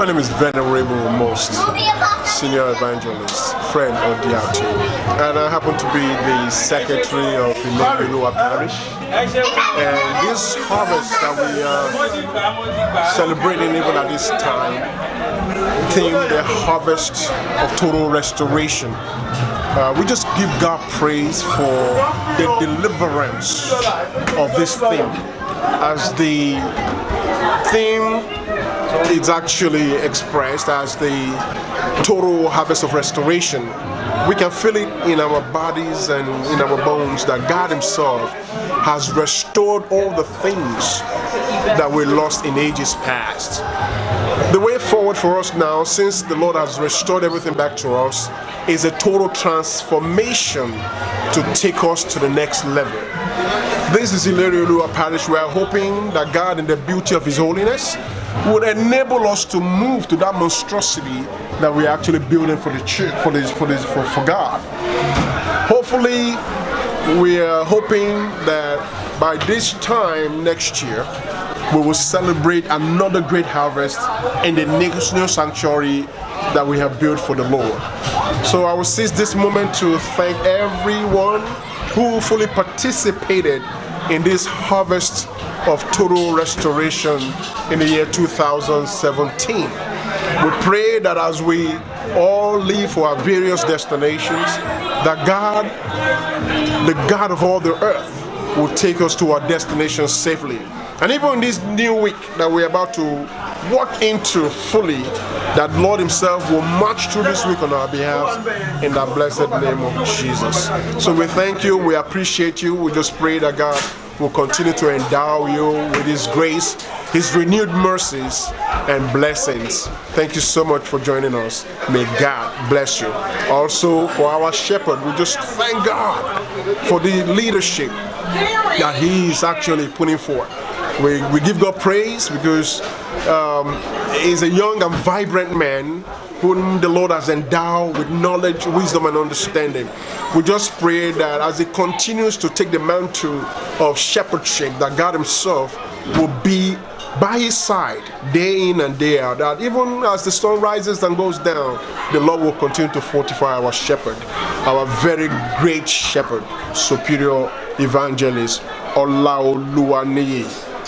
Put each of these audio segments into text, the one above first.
My name is Venerable Most Senior Evangelist, friend Odiatu, and I happen to be the secretary of Ileri-Oluwa Parish. And this harvest that we are celebrating even at this time, themed the harvest of total restoration. We just give God praise for the deliverance of this theme, as the theme is actually expressed as the total harvest of restoration. We can feel it in our bodies and in our bones that God Himself has restored all the things that we lost in ages past. The way forward for us now, since the Lord has restored everything back to us, is a total transformation to take us to the next level. This is Ileri-Oluwa Parish. We are hoping that God, in the beauty of His holiness, would enable us to move to that monstrosity that we are actually building for the church, for God. Hopefully, we are hoping that by this time next year, we will celebrate another great harvest in the new sanctuary that we have built for the Lord. So I will seize this moment to thank everyone who fully participated in this harvest of total restoration in the year 2017. We pray that as we all leave for our various destinations, that God, the God of all the earth, will take us to our destinations safely. And even in this new week that we're about to walk into fully, that Lord Himself will march through this week on our behalf in the blessed name of Jesus. So we thank you, we appreciate you. We just pray that God will continue to endow you with His grace, His renewed mercies and blessings. Thank you so much for joining us. May God bless you. Also, for our shepherd, we just thank God for the leadership that He is actually putting forth. We give God praise because He's a young and vibrant man whom the Lord has endowed with knowledge, wisdom, and understanding. We just pray that as He continues to take the mantle of shepherdship, that God Himself will be by His side day in and day out, that even as the sun rises and goes down, the Lord will continue to fortify our shepherd, our very great shepherd, superior evangelist Oluwa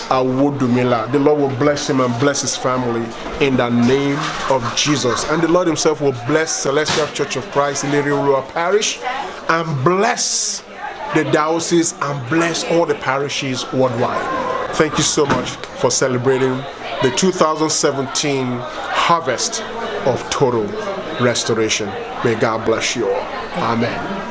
Awodumila. The Lord will bless him and bless his family in the name of Jesus. And the Lord Himself will bless Celestial Church of Christ Ileri-Oluwa Parish, and bless the diocese, and bless all the parishes worldwide. Thank you so much for celebrating the 2017 harvest of total restoration. May God bless you all. Amen.